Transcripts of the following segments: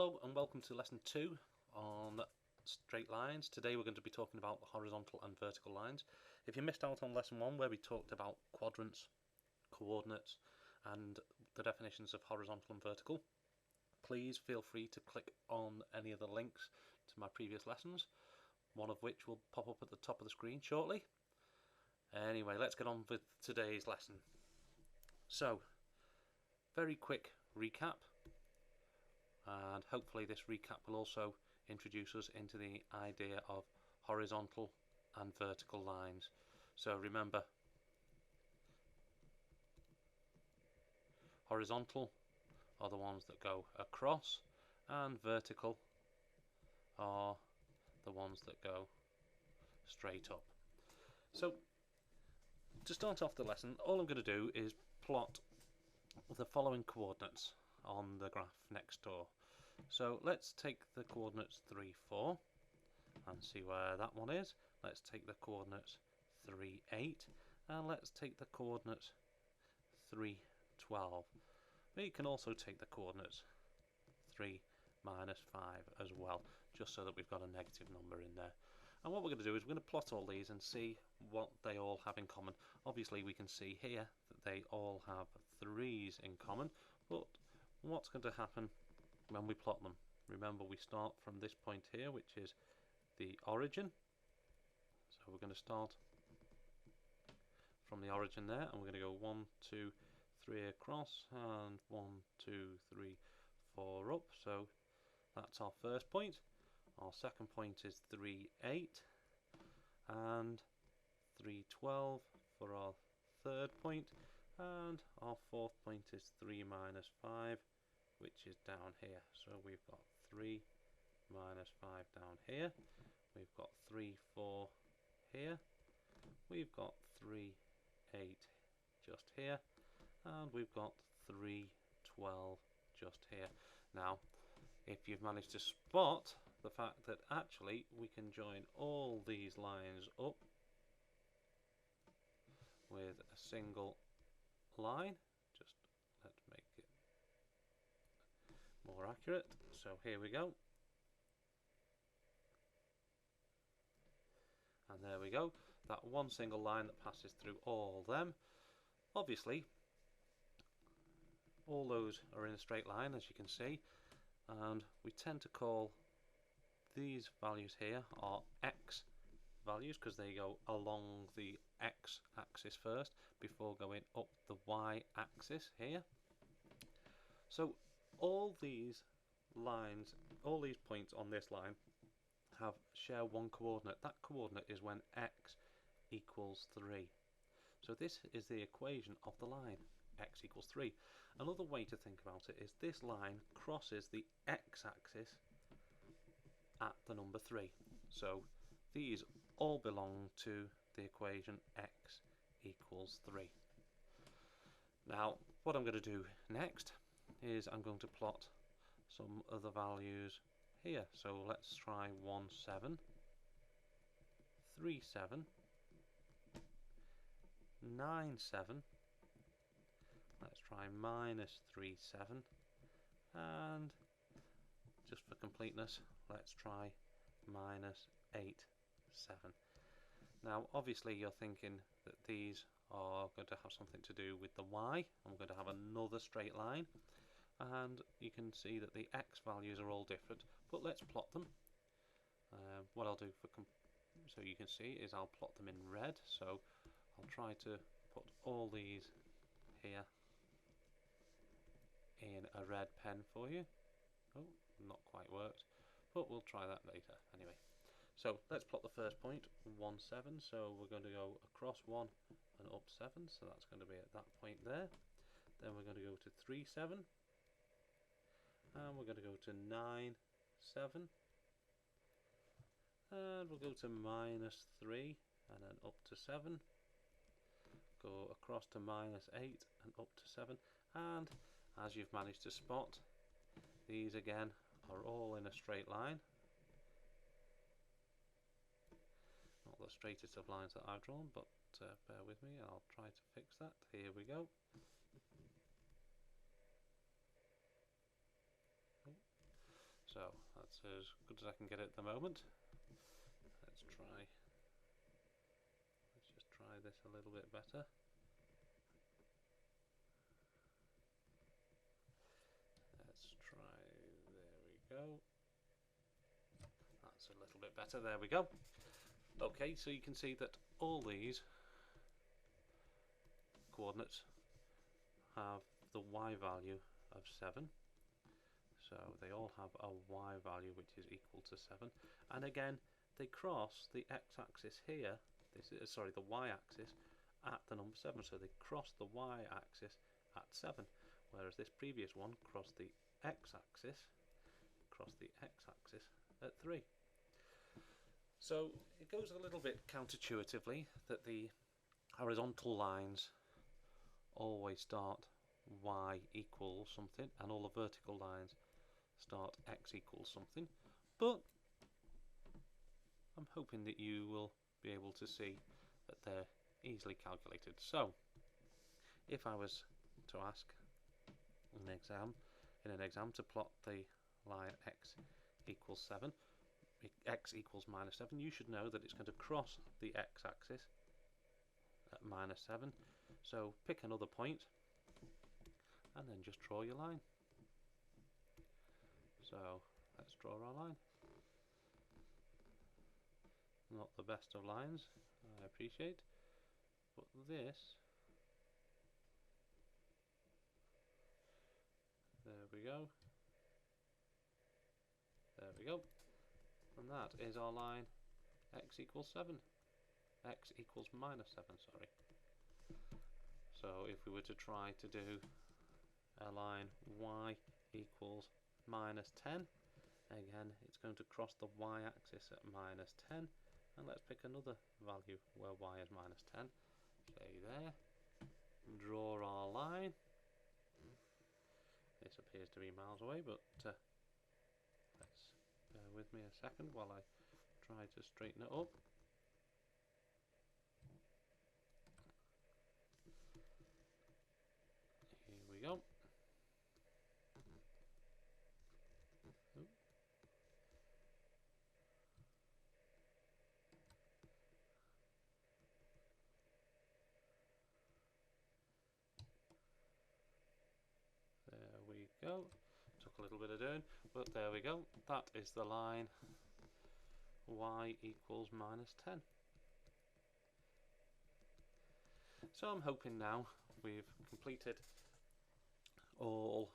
Hello and welcome to lesson 2 on straight lines. Today we're going to be talking about the horizontal and vertical lines. If you missed out on lesson 1 where we talked about quadrants, coordinates and the definitions of horizontal and vertical, please feel free to click on any of the links to my previous lessons, one of which will pop up at the top of the screen shortly. Anyway, let's get on with today's lesson. So, very quick recap. And hopefully this recap will also introduce us into the idea of horizontal and vertical lines. So remember, horizontal are the ones that go across and vertical are the ones that go straight up. So to start off the lesson, all I'm going to do is plot the following coordinates on the graph next door. So let's take the coordinates 3, 4 and see where that one is. Let's take the coordinates 3, 8 and let's take the coordinates 3, 12. But you can also take the coordinates 3, minus 5 as well, just so that we've got a negative number in there. And what we're going to do is we're going to plot all these and see what they all have in common. Obviously we can see here that they all have 3's in common, but what's going to happen when we plot them? Remember, we start from this point here, which is the origin. So we're going to start from the origin there, and we're going to go 1, 2, 3 across, and 1, 2, 3, 4 up. So that's our first point. Our second point is 3, 8, and 3, 12 for our third point, and our fourth point is 3, minus 5, which is down here. So we've got 3, minus 5 down here. We've got 3, 4 here. We've got 3, 8 just here. And we've got 3, 12 just here. Now, if you've managed to spot the fact that actually we can join all these lines up with a single line, just let's make it more accurate. So here we go, and there we go, that one single line that passes through all them. Obviously all those are in a straight line, as you can see, and we tend to call these values here are x values because they go along the x axis first before going up the y axis here. So all these lines, all these points on this line share one coordinate. That coordinate is when x equals 3. So this is the equation of the line, x equals 3. Another way to think about it is this line crosses the x-axis at the number 3. So these all belong to the equation x equals 3. Now what I'm going to do next is I'm going to plot some other values here. So let's try 1, 7, 3, 7, 9, 7. Let's try minus 3, 7, and just for completeness, let's try minus 8, 7. Now obviously you're thinking that these are going to have something to do with the y. I'm going to have another straight line, and you can see that the x values are all different, but let's plot them. What I'll do so you can see is I'll plot them in red. So I'll try to put all these here in a red pen for you. Oh, not quite worked, but we'll try that later anyway. So let's plot the first point, 1, 7. So we're going to go across 1 and up 7, so that's going to be at that point there. Then we're going to go to 3, 7, and we're going to go to 9, 7, and we'll go to minus 3 and then up to 7, go across to minus 8 and up to 7, and as you've managed to spot, these again are all in a straight line. Not the straightest of lines that I've drawn, but bear with me, I'll try to fix that. Here we go. So that's as good as I can get at the moment. Let's just try this a little bit better. Let's try, there we go. That's a little bit better, there we go. Okay, so you can see that all these coordinates have the y value of 7. So they all have a y value which is equal to 7. And again, they cross the x-axis here, the y-axis at the number 7. So they cross the y-axis at 7, whereas this previous one crossed the x-axis at 3. So it goes a little bit counterintuitively that the horizontal lines always start y equals something and all the vertical lines start x equals something, but I'm hoping that you will be able to see that they're easily calculated. So if I was to ask in an exam to plot the line x equals 7, x equals minus 7, you should know that it's going to cross the x-axis at minus 7. So pick another point and then just draw your line. So let's draw our line. Not the best of lines, I appreciate, but this, there we go, and that is our line x equals 7, x equals minus 7, sorry. So if we were to try to do a line y equals minus 10, again it's going to cross the y-axis at minus 10, and let's pick another value where y is minus 10, say there, draw our line. This appears to be miles away, but let's bear with me a second while I try to straighten it up. Here we go. There we go. Took a little bit of doing, but there we go. That is the line y equals minus 10. So I'm hoping now we've completed all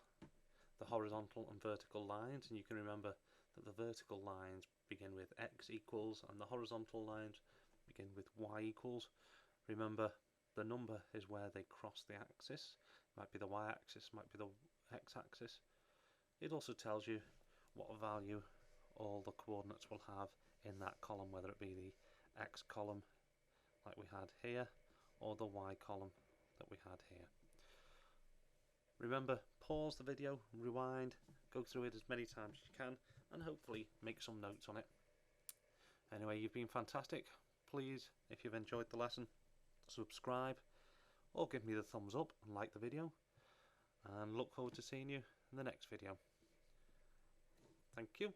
the horizontal and vertical lines, and you can remember that the vertical lines begin with x equals and the horizontal lines begin with y equals. Remember, the number is where they cross the axis. It might be the y-axis, might be the x-axis. It also tells you what value all the coordinates will have in that column, whether it be the x column like we had here or the y column that we had here. Remember, pause the video, rewind, go through it as many times as you can, and hopefully make some notes on it. Anyway, you've been fantastic. Please, if you've enjoyed the lesson, subscribe or give me the thumbs up and like the video, and look forward to seeing you in the next video. Thank you.